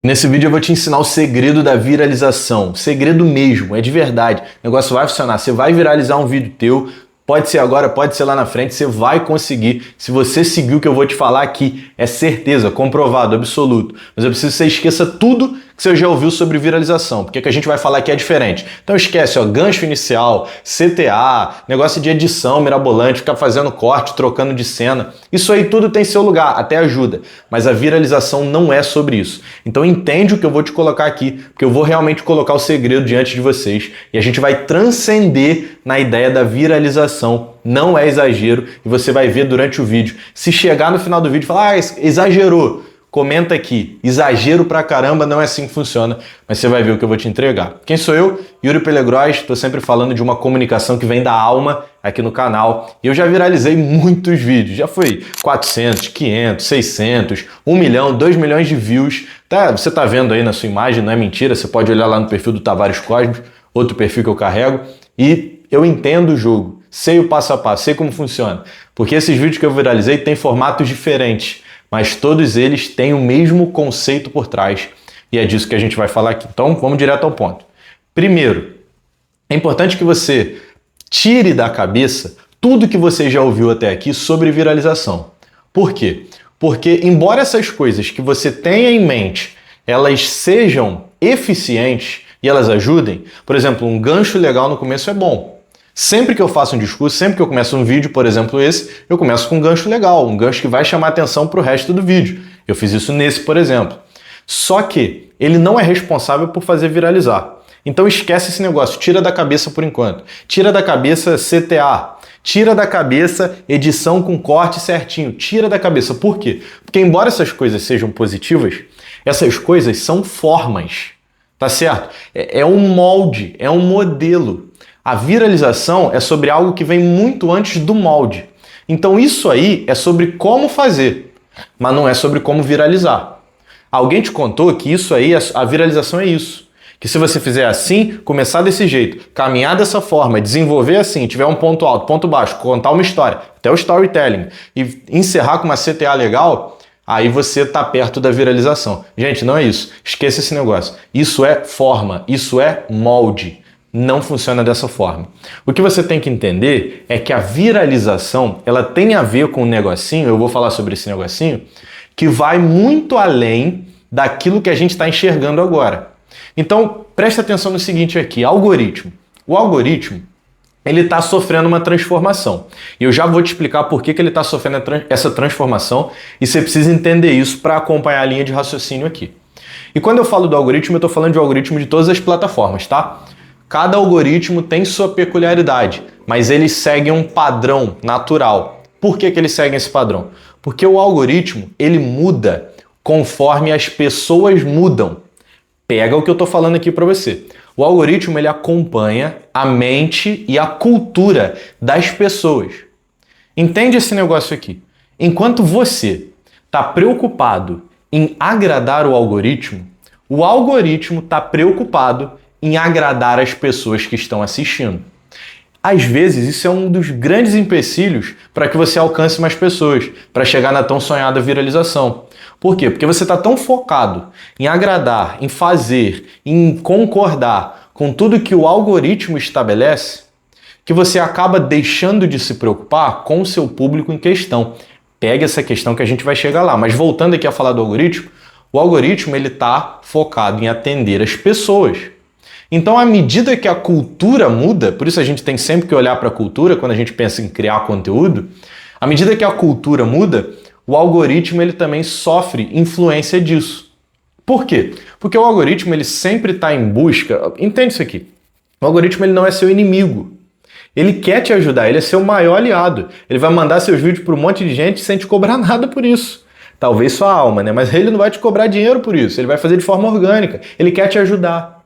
Nesse vídeo eu vou te ensinar o segredo da viralização. Segredo mesmo, é de verdade. O negócio vai funcionar. Você vai viralizar um vídeo teu, pode ser agora, pode ser lá na frente, você vai conseguir. Se você seguir o que eu vou te falar aqui, é certeza, comprovado, absoluto. Mas eu preciso que você esqueça tudo que você já ouviu sobre viralização, porque o que a gente vai falar aqui é diferente. Então esquece, ó, gancho inicial, CTA, negócio de edição mirabolante, ficar fazendo corte, trocando de cena. Isso aí tudo tem seu lugar, até ajuda. Mas a viralização não é sobre isso. Então entende o que eu vou te colocar aqui, porque eu vou realmente colocar o segredo diante de vocês e a gente vai transcender na ideia da viralização. Não é exagero e você vai ver durante o vídeo. Se chegar no final do vídeo e falar, exagerou, comenta aqui, exagero pra caramba, não é assim que funciona, mas você vai ver o que eu vou te entregar. Quem sou eu? Yuri Pelegros, estou sempre falando de uma comunicação que vem da alma aqui no canal. E eu já viralizei muitos vídeos, já foi 400, 500, 600, 1 milhão, 2 milhões de views. Tá, você tá vendo aí na sua imagem, não é mentira, você pode olhar lá no perfil do Tavares Cosmos, outro perfil que eu carrego, e eu entendo o jogo, sei o passo a passo, sei como funciona, porque esses vídeos que eu viralizei têm formatos diferentes, mas todos eles têm o mesmo conceito por trás. E é disso que a gente vai falar aqui. Então, vamos direto ao ponto. Primeiro, é importante que você tire da cabeça tudo que você já ouviu até aqui sobre viralização. Por quê? Porque, embora essas coisas que você tenha em mente, elas sejam eficientes e elas ajudem, por exemplo, um gancho legal no começo é bom. Sempre que eu faço um discurso, sempre que eu começo um vídeo, por exemplo esse, eu começo com um gancho legal, um gancho que vai chamar atenção para o resto do vídeo. Eu fiz isso nesse, por exemplo. Só que ele não é responsável por fazer viralizar. Então esquece esse negócio, tira da cabeça por enquanto. Tira da cabeça CTA, tira da cabeça edição com corte certinho, tira da cabeça. Por quê? Porque embora essas coisas sejam positivas, essas coisas são formas, tá certo? É um molde, é um modelo. A viralização é sobre algo que vem muito antes do molde. Então isso aí é sobre como fazer, mas não é sobre como viralizar. Alguém te contou que isso aí, a viralização é isso. Que se você fizer assim, começar desse jeito, caminhar dessa forma, desenvolver assim, tiver um ponto alto, ponto baixo, contar uma história, até o storytelling, e encerrar com uma CTA legal, aí você tá perto da viralização. Gente, não é isso. Esqueça esse negócio. Isso é forma, isso é molde. Não funciona dessa forma. O que você tem que entender é que a viralização, ela tem a ver com um negocinho, eu vou falar sobre esse negocinho, que vai muito além daquilo que a gente está enxergando agora. Então, presta atenção no seguinte aqui, algoritmo. O algoritmo, ele está sofrendo uma transformação. E eu já vou te explicar por que ele está sofrendo essa transformação e você precisa entender isso para acompanhar a linha de raciocínio aqui. E quando eu falo do algoritmo, eu estou falando de algoritmo de todas as plataformas, tá? Cada algoritmo tem sua peculiaridade, mas eles seguem um padrão natural. Por que eles seguem esse padrão? Porque o algoritmo, ele muda conforme as pessoas mudam. Pega o que eu estou falando aqui para você. O algoritmo, ele acompanha a mente e a cultura das pessoas. Entende esse negócio aqui? Enquanto você está preocupado em agradar o algoritmo está preocupado em agradar as pessoas que estão assistindo. Às vezes, isso é um dos grandes empecilhos para que você alcance mais pessoas, para chegar na tão sonhada viralização. Por quê? Porque você está tão focado em agradar, em fazer, em concordar com tudo que o algoritmo estabelece, que você acaba deixando de se preocupar com o seu público em questão. Pega essa questão que a gente vai chegar lá. Mas voltando aqui a falar do algoritmo, o algoritmo está focado em atender as pessoas. Então, à medida que a cultura muda, por isso a gente tem sempre que olhar para a cultura quando a gente pensa em criar conteúdo, à medida que a cultura muda, o algoritmo ele também sofre influência disso. Por quê? Porque o algoritmo ele sempre está em busca... Entende isso aqui? O algoritmo ele não é seu inimigo. Ele quer te ajudar, ele é seu maior aliado. Ele vai mandar seus vídeos para um monte de gente sem te cobrar nada por isso. Talvez sua alma, né? Mas ele não vai te cobrar dinheiro por isso. Ele vai fazer de forma orgânica. Ele quer te ajudar.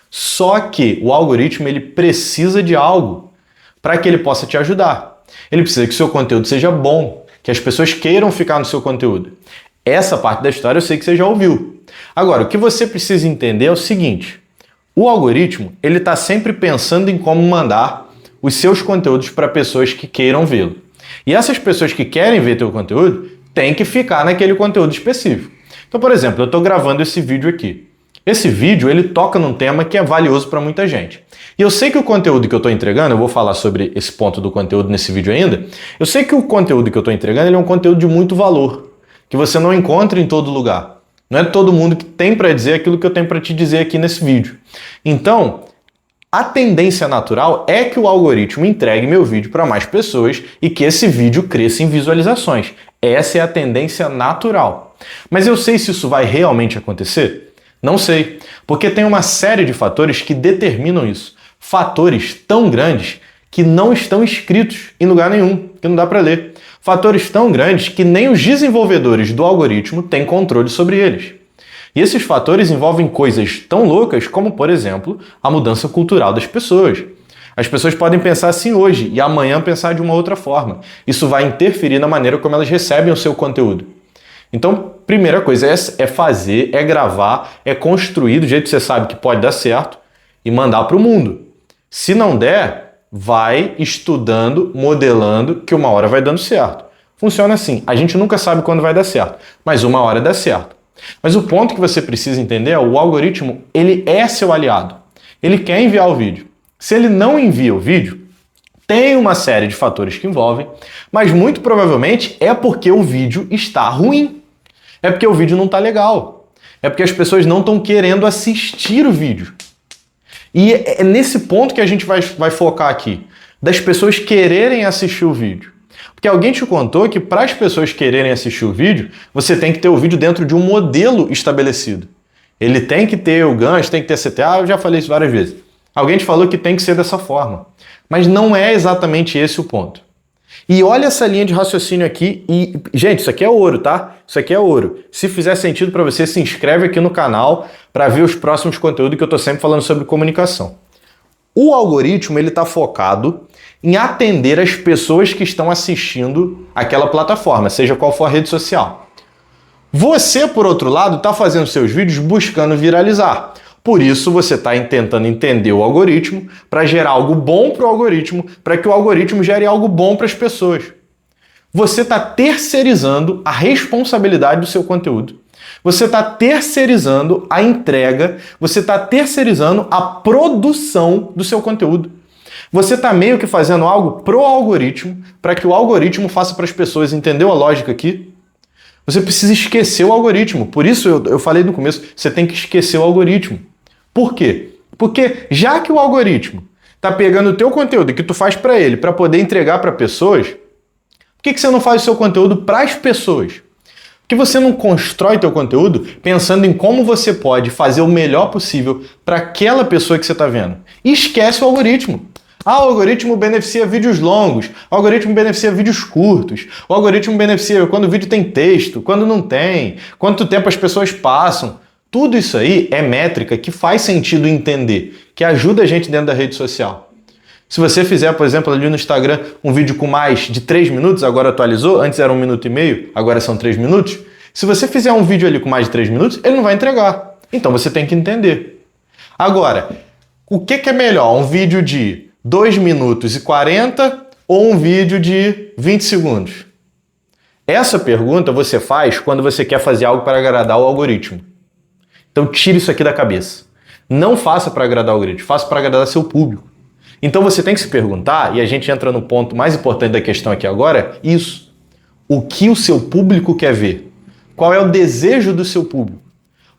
Só que o algoritmo ele precisa de algo para que ele possa te ajudar. Ele precisa que o seu conteúdo seja bom, que as pessoas queiram ficar no seu conteúdo. Essa parte da história eu sei que você já ouviu. Agora, o que você precisa entender é o seguinte: o algoritmo ele está sempre pensando em como mandar os seus conteúdos para pessoas que queiram vê-lo. E essas pessoas que querem ver teu conteúdo têm que ficar naquele conteúdo específico. Então, por exemplo, eu estou gravando esse vídeo aqui. Esse vídeo, ele toca num tema que é valioso para muita gente. E eu sei que o conteúdo que eu estou entregando, eu vou falar sobre esse ponto do conteúdo nesse vídeo ainda, eu sei que o conteúdo que eu estou entregando ele é um conteúdo de muito valor, que você não encontra em todo lugar. Não é todo mundo que tem para dizer aquilo que eu tenho para te dizer aqui nesse vídeo. Então, a tendência natural é que o algoritmo entregue meu vídeo para mais pessoas e que esse vídeo cresça em visualizações. Essa é a tendência natural. Mas eu sei se isso vai realmente acontecer? Não sei, porque tem uma série de fatores que determinam isso. Fatores tão grandes que não estão escritos em lugar nenhum, que não dá para ler. Fatores tão grandes que nem os desenvolvedores do algoritmo têm controle sobre eles. E esses fatores envolvem coisas tão loucas como, por exemplo, a mudança cultural das pessoas. As pessoas podem pensar assim hoje e amanhã pensar de uma outra forma. Isso vai interferir na maneira como elas recebem o seu conteúdo. Então, primeira coisa é fazer, é gravar, é construir do jeito que você sabe que pode dar certo e mandar para o mundo. Se não der, vai estudando, modelando, que uma hora vai dando certo. Funciona assim, a gente nunca sabe quando vai dar certo, mas uma hora dá certo. Mas o ponto que você precisa entender é o algoritmo, ele é seu aliado. Ele quer enviar o vídeo. Se ele não envia o vídeo, tem uma série de fatores que envolvem, mas muito provavelmente é porque o vídeo está ruim. É porque o vídeo não está legal. É porque as pessoas não estão querendo assistir o vídeo. E é nesse ponto que a gente vai focar aqui, das pessoas quererem assistir o vídeo. Porque alguém te contou que para as pessoas quererem assistir o vídeo, você tem que ter o vídeo dentro de um modelo estabelecido. Ele tem que ter o gancho, tem que ter CTA, eu já falei isso várias vezes. Alguém te falou que tem que ser dessa forma. Mas não é exatamente esse o ponto. E olha essa linha de raciocínio aqui e, gente, isso aqui é ouro, tá? Isso aqui é ouro. Se fizer sentido para você, se inscreve aqui no canal para ver os próximos conteúdos que eu tô sempre falando sobre comunicação. O algoritmo, ele tá focado em atender as pessoas que estão assistindo aquela plataforma, seja qual for a rede social. Você, por outro lado, está fazendo seus vídeos buscando viralizar. Por isso, você está tentando entender o algoritmo para gerar algo bom para o algoritmo, para que o algoritmo gere algo bom para as pessoas. Você está terceirizando a responsabilidade do seu conteúdo. Você está terceirizando a entrega, você está terceirizando a produção do seu conteúdo. Você está meio que fazendo algo pro algoritmo, para que o algoritmo faça para as pessoas. Entendeu a lógica aqui? Você precisa esquecer o algoritmo. Por isso eu falei no começo, você tem que esquecer o algoritmo. Por quê? Porque já que o algoritmo está pegando o teu conteúdo que tu faz para ele, para poder entregar para pessoas, por que você não faz o seu conteúdo para as pessoas? Por que você não constrói teu conteúdo pensando em como você pode fazer o melhor possível para aquela pessoa que você está vendo? E esquece o algoritmo. Ah, o algoritmo beneficia vídeos longos, o algoritmo beneficia vídeos curtos, o algoritmo beneficia quando o vídeo tem texto, quando não tem, quanto tempo as pessoas passam. Tudo isso aí é métrica que faz sentido entender, que ajuda a gente dentro da rede social. Se você fizer, por exemplo, ali no Instagram um vídeo com mais de 3 minutos, agora atualizou, antes era 1 minuto e meio, agora são 3 minutos. Se você fizer um vídeo ali com mais de 3 minutos, ele não vai entregar. Então você tem que entender. Agora, o que é melhor? Um vídeo de 2 minutos e 40 ou um vídeo de 20 segundos? Essa pergunta você faz quando você quer fazer algo para agradar o algoritmo. Então tire isso aqui da cabeça. Não faça para agradar o algoritmo, faça para agradar seu público. Então você tem que se perguntar, e a gente entra no ponto mais importante da questão aqui agora, isso. O que o seu público quer ver? Qual é o desejo do seu público?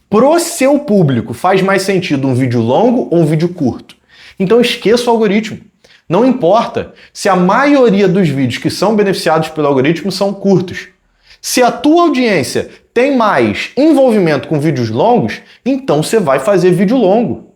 Pro seu público, faz mais sentido um vídeo longo ou um vídeo curto? Então esqueça o algoritmo. Não importa se a maioria dos vídeos que são beneficiados pelo algoritmo são curtos. Se a tua audiência tem mais envolvimento com vídeos longos, então você vai fazer vídeo longo.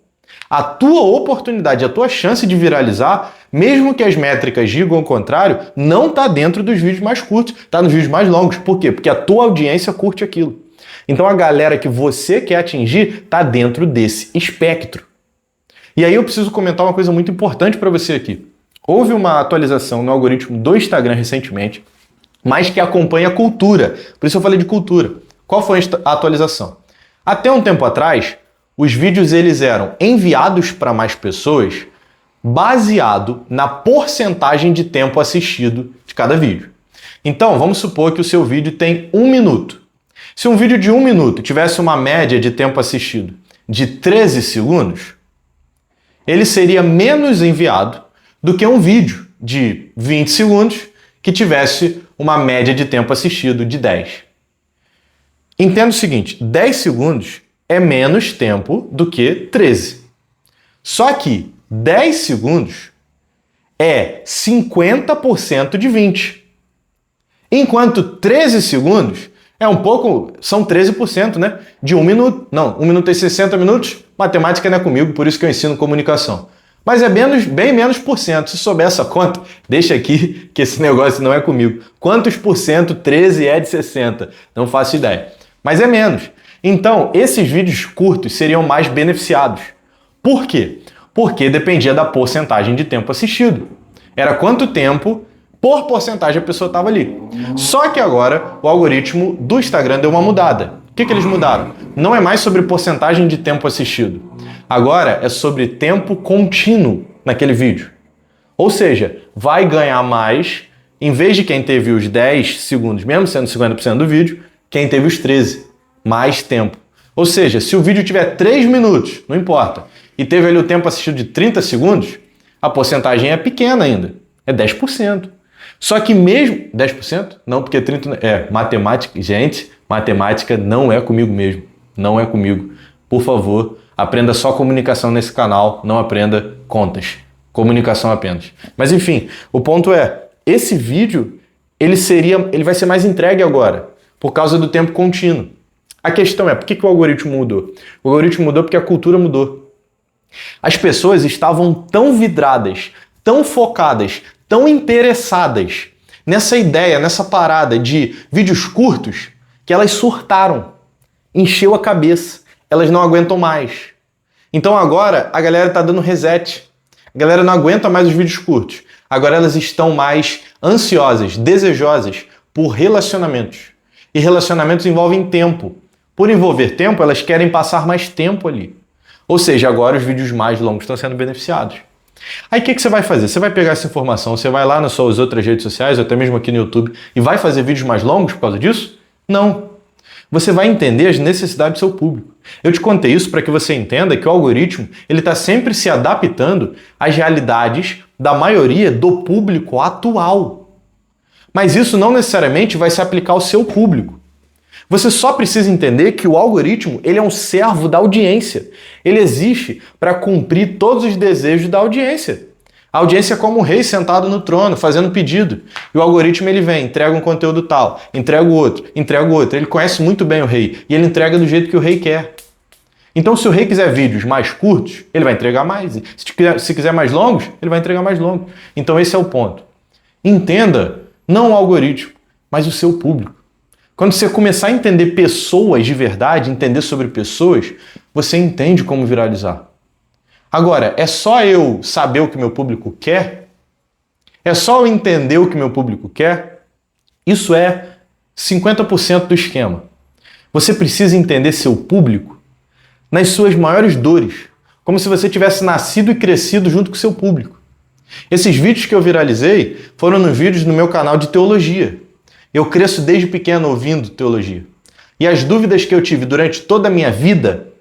A tua oportunidade, a tua chance de viralizar, mesmo que as métricas digam o contrário, não está dentro dos vídeos mais curtos, está nos vídeos mais longos. Por quê? Porque a tua audiência curte aquilo. Então a galera que você quer atingir está dentro desse espectro. E aí eu preciso comentar uma coisa muito importante para você aqui. Houve uma atualização no algoritmo do Instagram recentemente, mas que acompanha a cultura. Por isso eu falei de cultura. Qual foi a atualização? Até um tempo atrás, os vídeos eles eram enviados para mais pessoas baseado na porcentagem de tempo assistido de cada vídeo. Então, vamos supor que o seu vídeo tem 1 minuto. Se um vídeo de 1 minuto tivesse uma média de tempo assistido de 13 segundos, ele seria menos enviado do que um vídeo de 20 segundos que tivesse uma média de tempo assistido de 10. Entenda o seguinte, 10 segundos é menos tempo do que 13. Só que 10 segundos é 50% de 20. Enquanto 13 segundos é um pouco, são 13%, né? De 1 minuto. Não, 1 minuto tem 60 minutos, matemática não é comigo, por isso que eu ensino comunicação. Mas é bem menos por cento. Se souber essa conta, deixa aqui que esse negócio não é comigo. Quantos por cento 13 é de 60? Não faço ideia. Mas é menos. Então, esses vídeos curtos seriam mais beneficiados. Por quê? Porque dependia da porcentagem de tempo assistido. Era quanto tempo por porcentagem a pessoa estava ali. Só que agora o algoritmo do Instagram deu uma mudada. O que eles mudaram? Não é mais sobre porcentagem de tempo assistido. Agora é sobre tempo contínuo naquele vídeo. Ou seja, vai ganhar mais, em vez de quem teve os 10 segundos, mesmo sendo 50% do vídeo, quem teve os 13. Mais tempo. Ou seja, se o vídeo tiver 3 minutos, não importa, e teve ali o tempo assistido de 30 segundos, a porcentagem é pequena ainda. É 10%. Só que mesmo... 10%? Não, porque 30%... matemática... Gente, matemática não é comigo mesmo. Não é comigo. Por favor, aprenda só comunicação nesse canal, não aprenda contas. Comunicação apenas. Mas enfim, o ponto é, esse vídeo, ele vai ser mais entregue agora, por causa do tempo contínuo. A questão é, por que o algoritmo mudou? O algoritmo mudou porque a cultura mudou. As pessoas estavam tão vidradas, tão focadas, tão interessadas nessa ideia, nessa parada de vídeos curtos, que elas surtaram. Encheu a cabeça. Elas não aguentam mais. Então agora a galera está dando reset. A galera não aguenta mais os vídeos curtos. Agora elas estão mais ansiosas, desejosas por relacionamentos. E relacionamentos envolvem tempo. Por envolver tempo, elas querem passar mais tempo ali. Ou seja, agora os vídeos mais longos estão sendo beneficiados. Aí o que você vai fazer? Você vai pegar essa informação, você vai lá nas suas outras redes sociais, ou até mesmo aqui no YouTube, e vai fazer vídeos mais longos por causa disso? Não. Você vai entender as necessidades do seu público. Eu te contei isso para que você entenda que o algoritmo está sempre se adaptando às realidades da maioria do público atual. Mas isso não necessariamente vai se aplicar ao seu público. Você só precisa entender que o algoritmo ele é um servo da audiência. Ele existe para cumprir todos os desejos da audiência. A audiência é como um rei sentado no trono, fazendo pedido. E o algoritmo ele vem, entrega um conteúdo tal, entrega o outro, entrega o outro. Ele conhece muito bem o rei e ele entrega do jeito que o rei quer. Então, se o rei quiser vídeos mais curtos, ele vai entregar mais. Se quiser mais longos, ele vai entregar mais longos. Então, esse é o ponto. Entenda, não o algoritmo, mas o seu público. Quando você começar a entender pessoas de verdade, entender sobre pessoas, você entende como viralizar. Agora, é só eu saber o que meu público quer? É só eu entender o que meu público quer? Isso é 50% do esquema. Você precisa entender seu público nas suas maiores dores, como se você tivesse nascido e crescido junto com seu público. Esses vídeos que eu viralizei foram nos vídeos no meu canal de teologia. Eu cresço desde pequeno ouvindo teologia. E as dúvidas que eu tive durante toda a minha vida,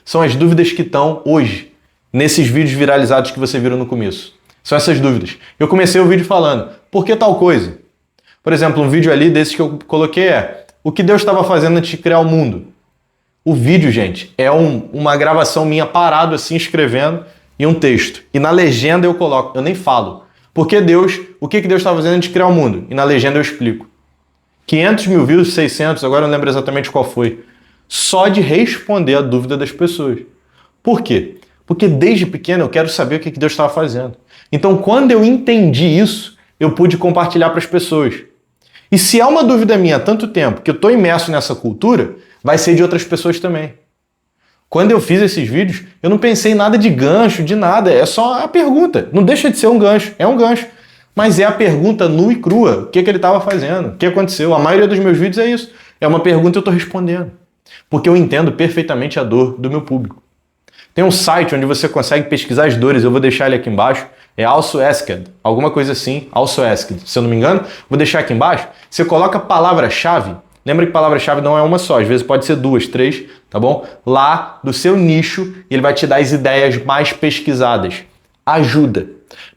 são as dúvidas que estão hoje, nesses vídeos viralizados que você viu no começo. São essas dúvidas. Eu comecei o vídeo falando, por que tal coisa? Por exemplo, um vídeo ali desses que eu coloquei é, o que Deus estava fazendo antes de criar o mundo? O vídeo, gente, é uma gravação minha parado assim, escrevendo, e um texto. E na legenda eu coloco, eu nem falo. Porque Deus, o que Deus estava fazendo antes de criar o mundo? E na legenda eu explico. 500 mil views, 600, agora eu não lembro exatamente qual foi. Só de responder a dúvida das pessoas. Por quê? Porque desde pequeno eu quero saber o que Deus estava fazendo. Então, quando eu entendi isso, eu pude compartilhar para as pessoas. E se há uma dúvida minha há tanto tempo que eu estou imerso nessa cultura, vai ser de outras pessoas também. Quando eu fiz esses vídeos, eu não pensei em nada de gancho, de nada. É só a pergunta. Não deixa de ser um gancho. É um gancho. Mas é a pergunta nua e crua. O que ele estava fazendo? O que aconteceu? A maioria dos meus vídeos é isso. É uma pergunta e eu estou respondendo. Porque eu entendo perfeitamente a dor do meu público. Tem um site onde você consegue pesquisar as dores. Eu vou deixar ele aqui embaixo. É Also Asked. Alguma coisa assim. Also Asked. Se eu não me engano, vou deixar aqui embaixo. Você coloca a palavra-chave Lembra que palavra-chave não é uma só, às vezes pode ser 2, 3, tá bom? Lá do seu nicho, ele vai te dar as ideias mais pesquisadas. Ajuda,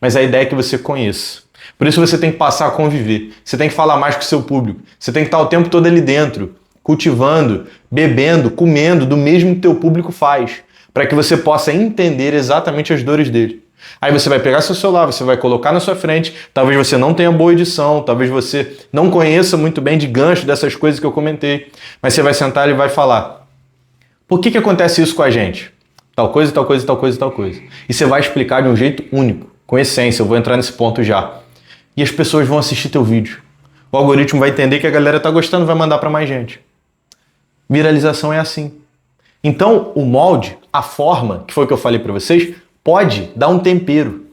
mas a ideia é que você conheça. Por isso você tem que passar a conviver, você tem que falar mais com o seu público, você tem que estar o tempo todo ali dentro, cultivando, bebendo, comendo do mesmo que teu público faz, para que você possa entender exatamente as dores dele. Aí você vai pegar seu celular, você vai colocar na sua frente, talvez você não tenha boa edição, talvez você não conheça muito bem de gancho dessas coisas que eu comentei, mas você vai sentar e vai falar: por que acontece isso com a gente? Tal coisa, tal coisa, tal coisa, tal coisa. E você vai explicar de um jeito único, com essência, eu vou entrar nesse ponto já. E as pessoas vão assistir teu vídeo. O algoritmo vai entender que a galera tá gostando, vai mandar para mais gente. Viralização é assim. Então, o molde, a forma, que foi o que eu falei para vocês, pode dar um tempero.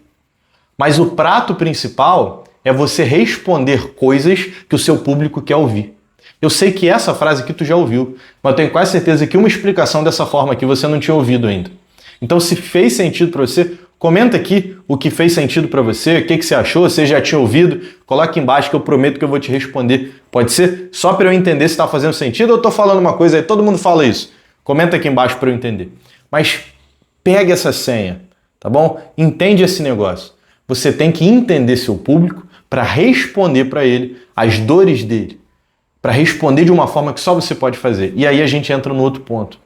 Mas o prato principal é você responder coisas que o seu público quer ouvir. Eu sei que essa frase aqui tu já ouviu, mas eu tenho quase certeza que uma explicação dessa forma aqui você não tinha ouvido ainda. Então, se fez sentido para você, comenta aqui o que fez sentido para você, o que você achou, se já tinha ouvido, coloca aqui embaixo que eu prometo que eu vou te responder. Pode ser? Só para eu entender se está fazendo sentido ou eu estou falando uma coisa aí, todo mundo fala isso. Comenta aqui embaixo para eu entender. Mas pega essa senha, tá bom? Entende esse negócio. Você tem que entender seu público para responder para ele as dores dele, para responder de uma forma que só você pode fazer. E aí a gente entra no outro ponto.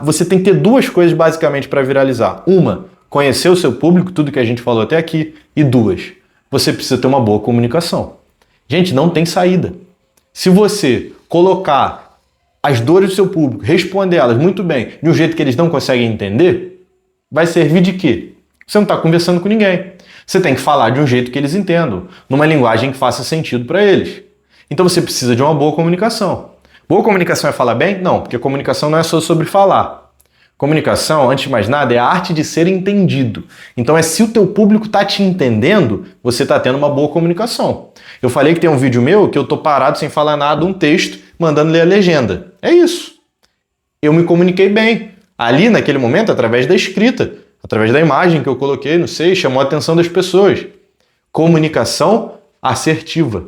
Você tem que ter duas coisas basicamente para viralizar. Uma, conhecer o seu público, tudo que a gente falou até aqui. E duas, você precisa ter uma boa comunicação. Gente, não tem saída. Se você colocar as dores do seu público, responder elas muito bem, de um jeito que eles não conseguem entender, vai servir de quê? Você não está conversando com ninguém. Você tem que falar de um jeito que eles entendam, numa linguagem que faça sentido para eles. Então você precisa de uma boa comunicação. Boa comunicação é falar bem? Não, porque comunicação não é só sobre falar. Comunicação, antes de mais nada, é a arte de ser entendido. Então é se o teu público está te entendendo, você está tendo uma boa comunicação. Eu falei que tem um vídeo meu que eu tô parado sem falar nada, um texto, mandando ler a legenda. É isso. Eu me comuniquei bem. Ali, naquele momento, através da escrita, através da imagem que eu coloquei, não sei, chamou a atenção das pessoas. Comunicação assertiva.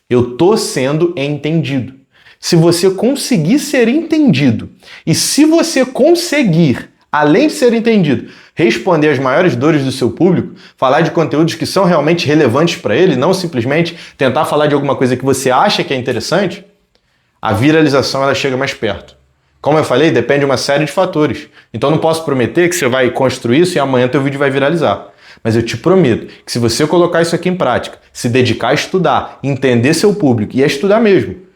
Eu tô sendo entendido. Se você conseguir ser entendido e se você conseguir, além de ser entendido, responder às maiores dores do seu público, falar de conteúdos que são realmente relevantes para ele, não simplesmente tentar falar de alguma coisa que você acha que é interessante, a viralização ela chega mais perto. Como eu falei, depende de uma série de fatores. Então não posso prometer que você vai construir isso e amanhã teu vídeo vai viralizar. Mas eu te prometo que se você colocar isso aqui em prática, se dedicar a estudar, entender seu público e a estudar mesmo,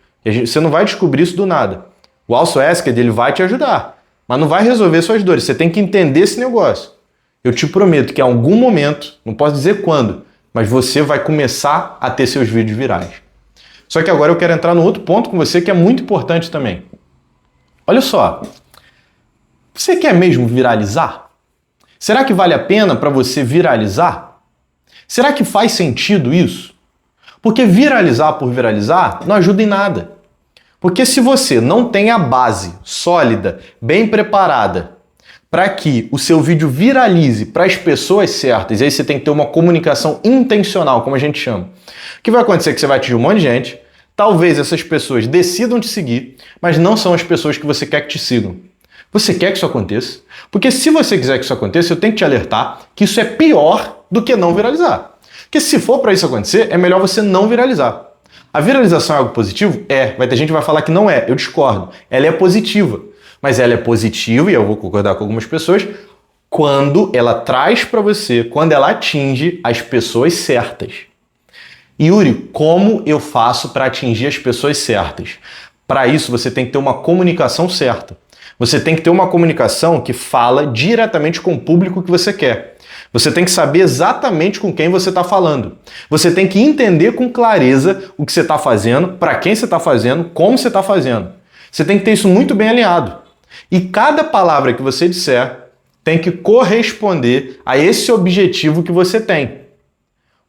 você não vai descobrir isso do nada. O Also Asked, ele vai te ajudar, mas não vai resolver suas dores. Você tem que entender esse negócio. Eu te prometo que em algum momento, não posso dizer quando, mas você vai começar a ter seus vídeos virais. Só que agora eu quero entrar no outro ponto com você que é muito importante também. Olha só, você quer mesmo viralizar? Será que vale a pena para você viralizar? Será que faz sentido isso? Porque viralizar por viralizar não ajuda em nada. Porque se você não tem a base sólida, bem preparada, para que o seu vídeo viralize para as pessoas certas, e aí você tem que ter uma comunicação intencional, como a gente chama. O que vai acontecer é que você vai atingir um monte de gente, talvez essas pessoas decidam te seguir, mas não são as pessoas que você quer que te sigam. Você quer que isso aconteça? Porque se você quiser que isso aconteça, eu tenho que te alertar que isso é pior do que não viralizar. Porque se for para isso acontecer, é melhor você não viralizar. A viralização é algo positivo? É. Vai ter gente que vai falar que não é. Eu discordo. Ela é positiva. Mas ela é positiva, e eu vou concordar com algumas pessoas, quando ela traz para você, quando ela atinge as pessoas certas. Yuri, como eu faço para atingir as pessoas certas? Para isso, você tem que ter uma comunicação certa. Você tem que ter uma comunicação que fala diretamente com o público que você quer. Você tem que saber exatamente com quem você está falando. Você tem que entender com clareza o que você está fazendo, para quem você está fazendo, como você está fazendo. Você tem que ter isso muito bem alinhado. E cada palavra que você disser tem que corresponder a esse objetivo que você tem.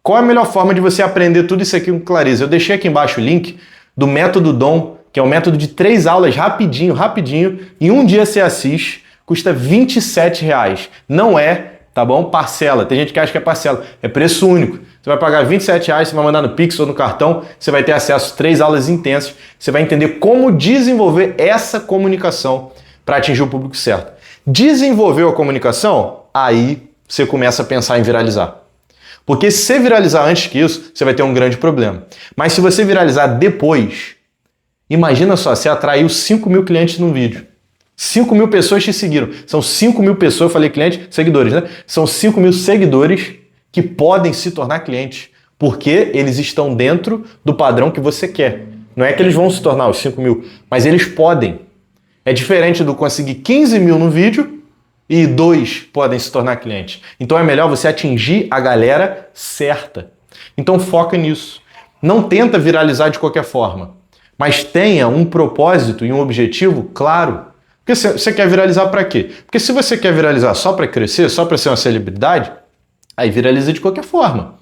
Qual é a melhor forma de você aprender tudo isso aqui com clareza? Eu deixei aqui embaixo o link do Método Dom, que é um método de 3 aulas rapidinho, em um dia você assiste, custa R$27. Não é, tá bom? Parcela. Tem gente que acha que é parcela. É preço único. Você vai pagar R$ 27, você vai mandar no Pix ou no cartão, você vai ter acesso a 3 aulas intensas, você vai entender como desenvolver essa comunicação para atingir o público certo. Desenvolveu a comunicação? Aí você começa a pensar em viralizar. Porque se você viralizar antes que isso, você vai ter um grande problema. Mas se você viralizar depois, imagina só, você atraiu 5.000 clientes num vídeo. 5.000 pessoas te seguiram. São 5.000 pessoas, eu falei cliente, seguidores, né? São 5.000 seguidores que podem se tornar clientes, porque eles estão dentro do padrão que você quer. Não é que eles vão se tornar os 5.000, mas eles podem. É diferente do conseguir 15.000 no vídeo e 2 podem se tornar clientes. Então é melhor você atingir a galera certa. Então foca nisso. Não tenta viralizar de qualquer forma, mas tenha um propósito e um objetivo claro. Porque você quer viralizar para quê? Porque se você quer viralizar só para crescer, só para ser uma celebridade, aí viraliza de qualquer forma.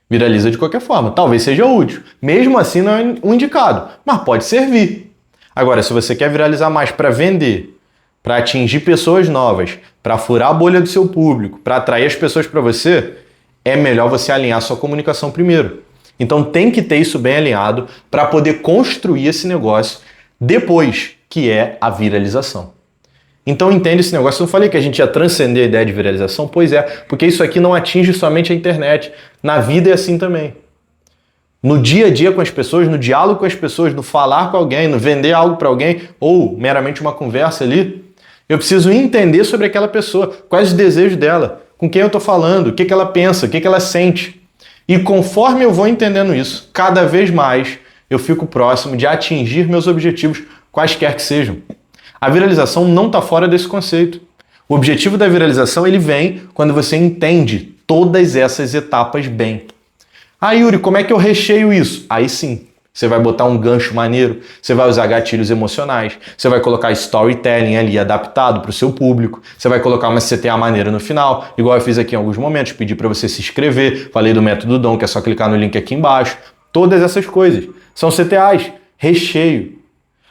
Viraliza de qualquer forma. Talvez seja útil. Mesmo assim não é um indicado, mas pode servir. Agora, se você quer viralizar mais para vender, para atingir pessoas novas, para furar a bolha do seu público, para atrair as pessoas para você, é melhor você alinhar sua comunicação primeiro. Então tem que ter isso bem alinhado para poder construir esse negócio depois, que é a viralização. Então entende esse negócio. Eu não falei que a gente ia transcender a ideia de viralização? Pois é, porque isso aqui não atinge somente a internet. Na vida é assim também. No dia a dia com as pessoas, no diálogo com as pessoas, no falar com alguém, no vender algo para alguém, ou meramente uma conversa ali, eu preciso entender sobre aquela pessoa, quais os desejos dela, com quem eu estou falando, o que ela pensa, o que ela sente. E conforme eu vou entendendo isso, cada vez mais eu fico próximo de atingir meus objetivos, quaisquer que sejam. A viralização não está fora desse conceito. O objetivo da viralização ele vem quando você entende todas essas etapas bem. Ah, Yuri, como é que eu recheio isso? Aí sim, você vai botar um gancho maneiro, você vai usar gatilhos emocionais, você vai colocar storytelling ali adaptado para o seu público, você vai colocar uma CTA maneira no final, igual eu fiz aqui em alguns momentos, pedi para você se inscrever, falei do método DOM, que é só clicar no link aqui embaixo. Todas essas coisas são CTAs, recheio.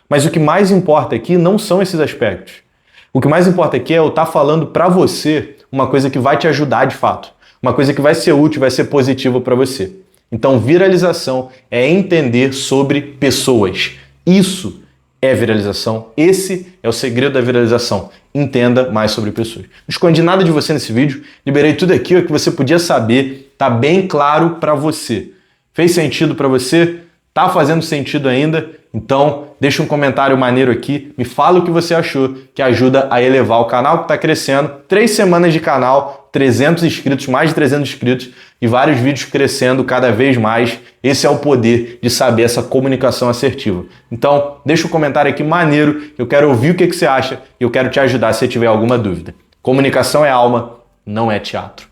Mas o que mais importa aqui não são esses aspectos. O que mais importa aqui é eu estar falando para você uma coisa que vai te ajudar de fato. Uma coisa que vai ser útil, vai ser positiva para você. Então, viralização é entender sobre pessoas. Isso é viralização. Esse é o segredo da viralização. Entenda mais sobre pessoas. Não escondi nada de você nesse vídeo. Liberei tudo aqui o que você podia saber. Tá bem claro para você. Fez sentido para você? Tá fazendo sentido ainda? Então, deixa um comentário maneiro aqui, me fala o que você achou, que ajuda a elevar o canal que está crescendo. 3 semanas de canal, 300 inscritos, mais de 300 inscritos e vários vídeos crescendo cada vez mais. Esse é o poder de saber essa comunicação assertiva. Então, deixa um comentário aqui maneiro, eu quero ouvir o que você acha e eu quero te ajudar se tiver alguma dúvida. Comunicação é alma, não é teatro.